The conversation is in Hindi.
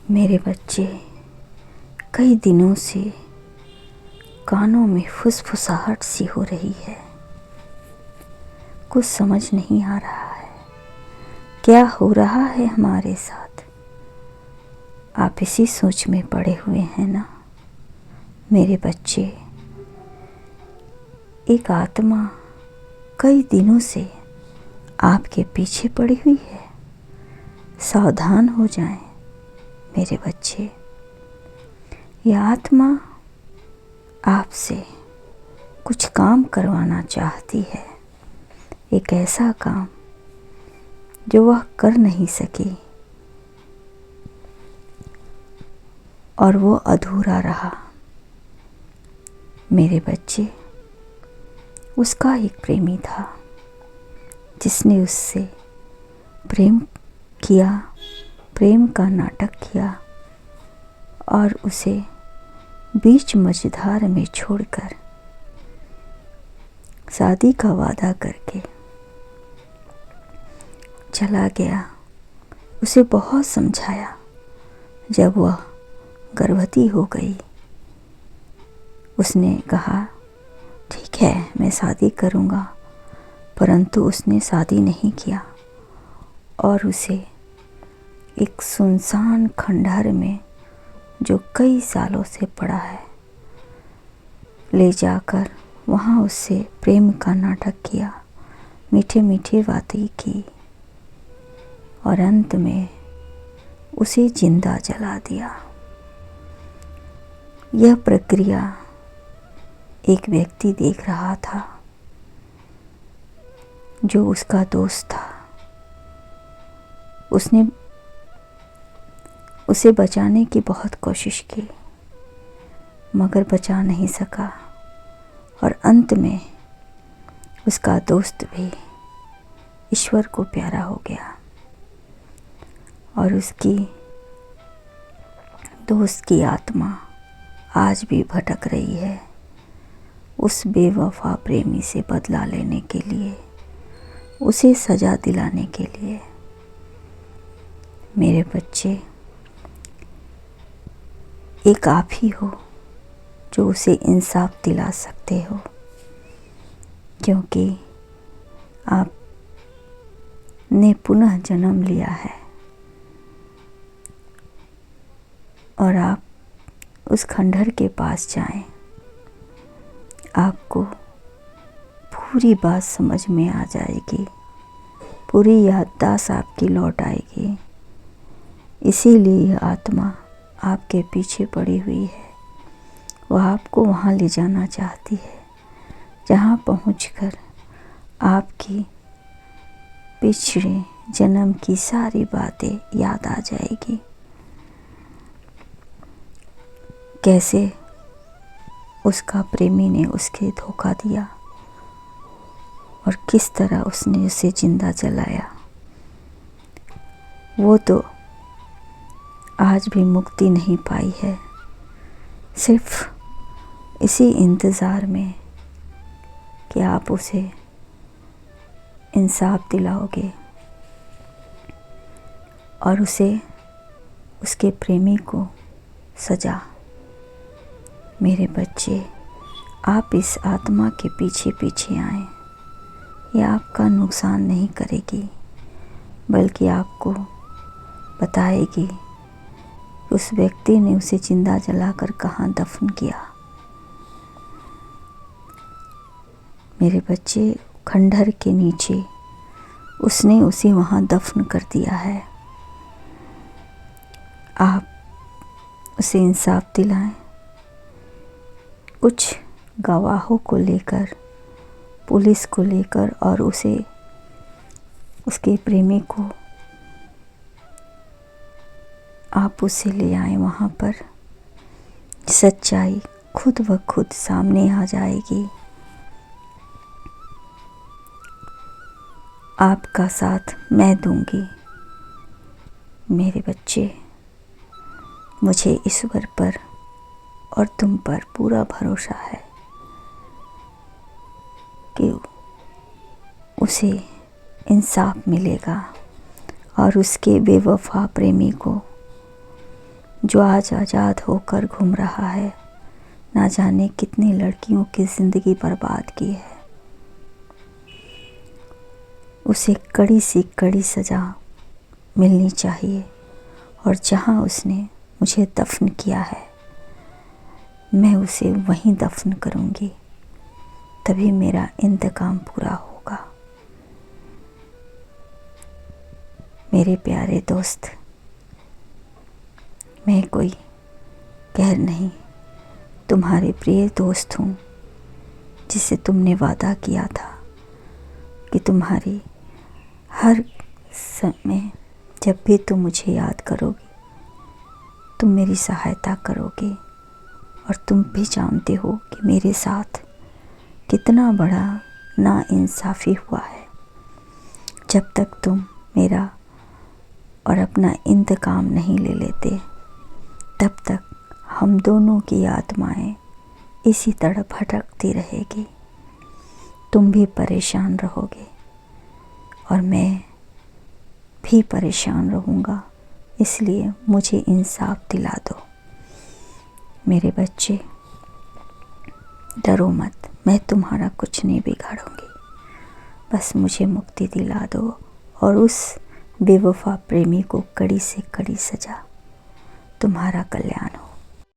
मेरे बच्चे, कई दिनों से कानों में फुसफुसाहट सी हो रही है। कुछ समझ नहीं आ रहा है क्या हो रहा है हमारे साथ। आप इसी सोच में पड़े हुए हैं ना मेरे बच्चे। एक आत्मा कई दिनों से आपके पीछे पड़ी हुई है। सावधान हो जाएं मेरे बच्चे। यह आत्मा आपसे कुछ काम करवाना चाहती है, एक ऐसा काम जो वह कर नहीं सकी और वो अधूरा रहा। मेरे बच्चे, उसका एक प्रेमी था जिसने उससे प्रेम किया, प्रेम का नाटक किया और उसे बीच मझधार में छोड़कर शादी का वादा करके चला गया। उसे बहुत समझाया। जब वह गर्भवती हो गई उसने कहा ठीक है मैं शादी करूँगा, परंतु उसने शादी नहीं किया और उसे एक सुनसान खंडहर में जो कई सालों से पड़ा है ले जाकर वहाँ उससे प्रेम का नाटक किया, मीठे मीठे बातें की और अंत में उसे जिंदा जला दिया। यह प्रक्रिया एक व्यक्ति देख रहा था जो उसका दोस्त था। उसने उसे बचाने की बहुत कोशिश की मगर बचा नहीं सका और अंत में उसका दोस्त भी ईश्वर को प्यारा हो गया और उसकी दोस्त की आत्मा आज भी भटक रही है उस बेवफा प्रेमी से बदला लेने के लिए, उसे सजा दिलाने के लिए। मेरे बच्चे, एक आप ही हो जो उसे इंसाफ दिला सकते हो, क्योंकि आपने पुनः जन्म लिया है और आप उस खंडहर के पास जाएं। आपको पूरी बात समझ में आ जाएगी, पूरी याददाश्त आपकी लौट आएगी। इसीलिए यह आत्मा आपके पीछे पड़ी हुई है। वह आपको वहाँ ले जाना चाहती है जहाँ पहुँचकर आपकी पिछले जन्म की सारी बातें याद आ जाएगी। कैसे उसका प्रेमी ने उसके धोखा दिया और किस तरह उसने उसे जिंदा जलाया। वो तो आज भी मुक्ति नहीं पाई है, सिर्फ इसी इंतज़ार में कि आप उसे इंसाफ दिलाओगे और उसे उसके प्रेमी को सजा। मेरे बच्चे, आप इस आत्मा के पीछे पीछे आएं। यह आपका नुकसान नहीं करेगी बल्कि आपको बताएगी उस व्यक्ति ने उसे जिंदा जलाकर कहाँ दफन किया। मेरे बच्चे, खंडहर के नीचे उसने उसे वहाँ दफन कर दिया है। आप उसे इंसाफ दिलाएं। कुछ गवाहों को लेकर, पुलिस को लेकर और उसे उसके प्रेमी को आप उसे ले आए। वहाँ पर सच्चाई खुद ब खुद सामने आ जाएगी। आपका साथ मैं दूंगी। मेरे बच्चे, मुझे ईश्वर पर और तुम पर पूरा भरोसा है कि उसे इंसाफ मिलेगा और उसके बेवफा प्रेमी को जो आज आज़ाद होकर घूम रहा है, ना जाने कितनी लड़कियों की ज़िंदगी बर्बाद की है। उसे कड़ी सी कड़ी सज़ा मिलनी चाहिए, और जहाँ उसने मुझे दफन किया है मैं उसे वहीं दफन करूँगी, तभी मेरा इंतकाम पूरा होगा। मेरे प्यारे दोस्त, मैं कोई गैर नहीं, तुम्हारे प्रिय दोस्त हूँ, जिसे तुमने वादा किया था कि तुम्हारी हर समय जब भी तुम मुझे याद करोगे तुम मेरी सहायता करोगे। और तुम भी जानते हो कि मेरे साथ कितना बड़ा नाइंसाफ़ी हुआ है। जब तक तुम मेरा और अपना इंतकाम नहीं ले लेते, तब तक हम दोनों की आत्माएं इसी तरह भटकती रहेगी। तुम भी परेशान रहोगे और मैं भी परेशान रहूँगा, इसलिए मुझे इंसाफ दिला दो। मेरे बच्चे, डरो मत, मैं तुम्हारा कुछ नहीं बिगाड़ूंगी, बस मुझे मुक्ति दिला दो और उस बेवफा प्रेमी को कड़ी से कड़ी सज़ा, तुम्हारा कल्याण हो।